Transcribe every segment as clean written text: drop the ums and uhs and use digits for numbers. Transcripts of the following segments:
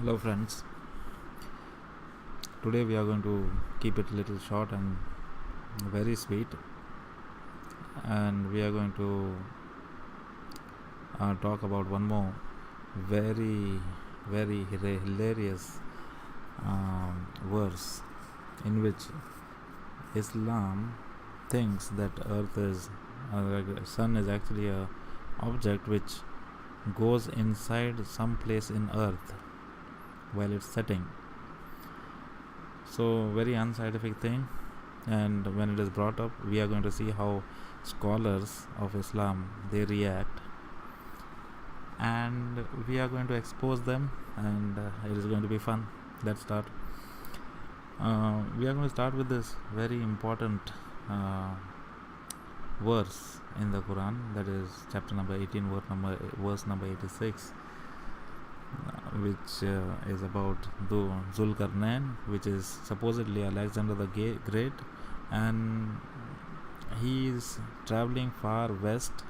Hello friends, today we are going to keep it a little short and very sweet, and we are going to talk about one more very hilarious verse in which Islam thinks that earth is sun is actually a object which goes inside some place in earth while it's setting. So very unscientific thing, and when it is brought up we are going to see how scholars of Islam they react, and we are going to expose them, and it is going to be fun. Let's start. We are going to start with this very important verse in the Quran, that is chapter number 18, verse number 86, which is about Zulkarnain, which is supposedly Alexander the Great, and he is traveling far west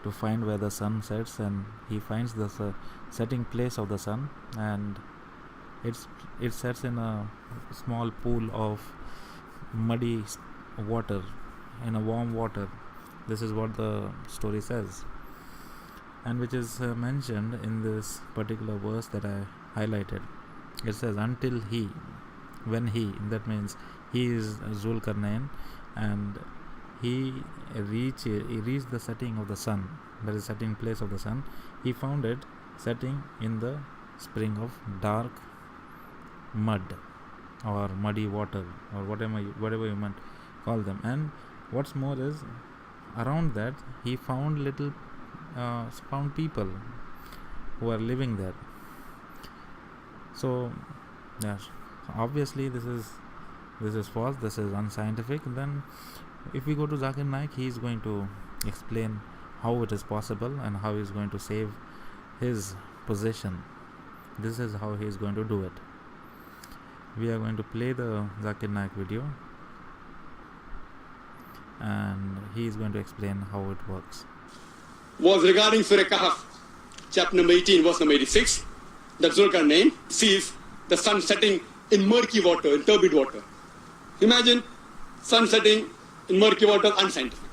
to find where the sun sets, and he finds the setting place of the sun, and it sets in a small pool of muddy water, in a warm water. This is what the story says, and which is mentioned in this particular verse that I highlighted. It says, until he, when he, that means he is Zulkarnain, and he reached the setting of the sun, that is setting place of the sun. He found it setting in the spring of dark mud or muddy water, or whatever you might call them. And what's more is, around that he found found people who are living there. So yes, obviously this is false, this is unscientific. Then if we go to Zakir Naik, he is going to explain how it is possible and how he is going to save his position. This is how he is going to do it. We are going to play the Zakir Naik video, and he is going to explain how it works. Was regarding Surah Kahf, chapter number 18, verse number 86, that Zulkarnain sees the sun setting in murky water, in turbid water. Imagine sun setting in murky water, unscientific.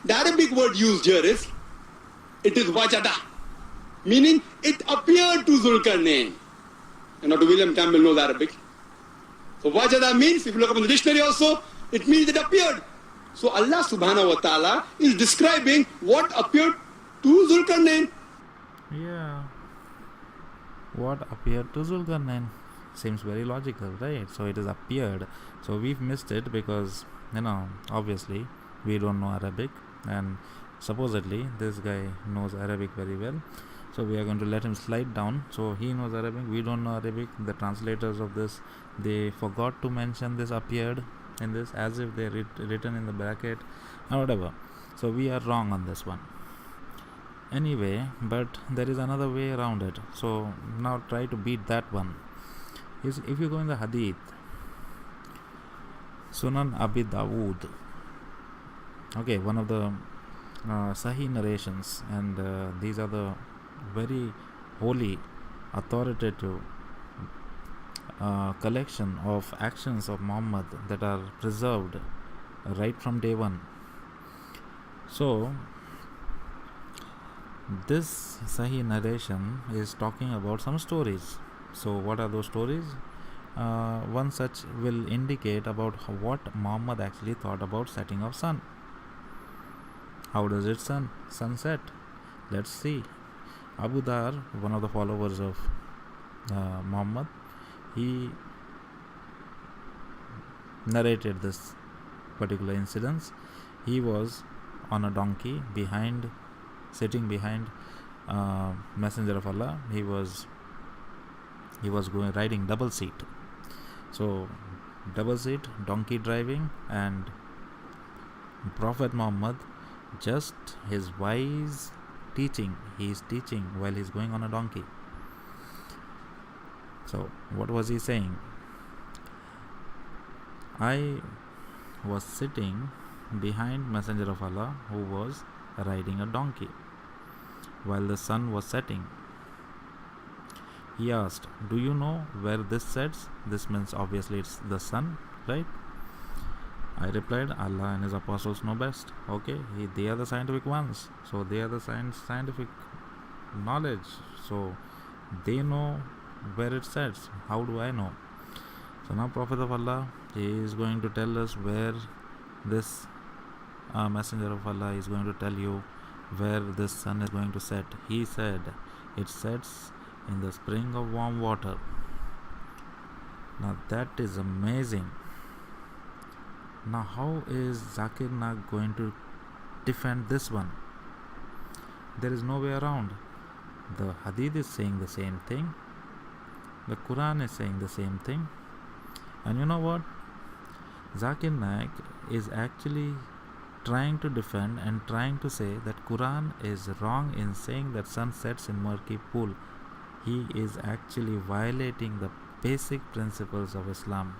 The Arabic word used here is, it is wajada, meaning it appeared to Zulkarnain. And not William Campbell knows Arabic. So wajada means, if you look up in the dictionary also, it means it appeared. So Allah subhanahu wa ta'ala is describing what appeared to Zulkarnain. Yeah, what appeared to Zulkarnain seems very logical, right? So it is appeared. So we've missed it because, obviously we don't know Arabic, and supposedly this guy knows Arabic very well. So we are going to let him slide down. So he knows Arabic, we don't know Arabic. The translators of this, they forgot to mention this appeared in this, as if they written in the bracket or whatever. So we are wrong on this one. Anyway, but there is another way around it. So now try to beat that one. If you go in the Hadith, Sunan Abi Dawood, okay, one of the Sahih narrations, and these are the very holy, authoritative collection of actions of Muhammad that are preserved right from day one. So this Sahih narration is talking about some stories. So what are those stories? One such will indicate about what Muhammad actually thought about setting of sun. How does it sunset? Let's see. Abu Dhar, one of the followers of Muhammad, he narrated this particular incident. He was on a donkey sitting behind Messenger of Allah. He was going riding double seat. So double seat, donkey driving, and Prophet Muhammad, just his wise teaching, he is teaching while he is going on a donkey. So what was he saying? I was sitting behind Messenger of Allah, who was riding a donkey while the sun was setting. He asked, "Do you know where this sets?" This means obviously it's the sun, right? I replied, "Allah and His apostles know best." Okay, they are the scientific ones, so they are the scientific knowledge, so they know where it sets. How do I know? So now Prophet of Allah, he is going to tell us where this messenger of Allah is going to tell you where this sun is going to set. He said it sets in the spring of warm water. Now that is amazing. Now how is Zakir Naik going to defend this one? There is no way around. The Hadith is saying the same thing. The Quran is saying the same thing. And you know what? Zakir Naik is actually trying to defend and trying to say that Quran is wrong in saying that sun sets in murky pool. He is actually violating the basic principles of Islam.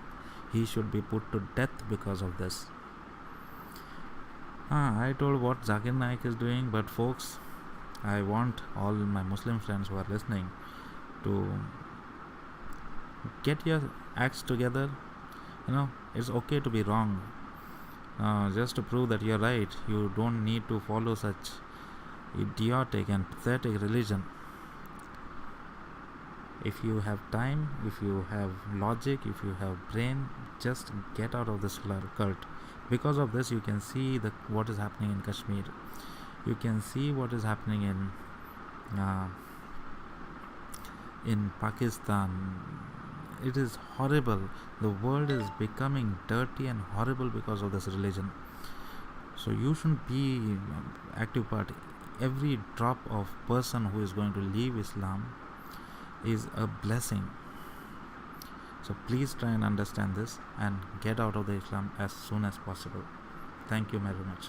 He should be put to death because of this. I told what Zakir Naik is doing, but folks, I want all my Muslim friends who are listening to get your acts together. It's okay to be wrong. Just to prove that you're right, you don't need to follow such idiotic and pathetic religion. If you have time, if you have logic, if you have brain, just get out of this cult. Because of this, you can see what is happening in Kashmir. You can see what is happening in Pakistan. It is horrible. The world is becoming dirty and horrible because of this religion. So you shouldn't be active part. Every drop of person who is going to leave Islam is a blessing. So please try and understand this and get out of the Islam as soon as possible. Thank you very much.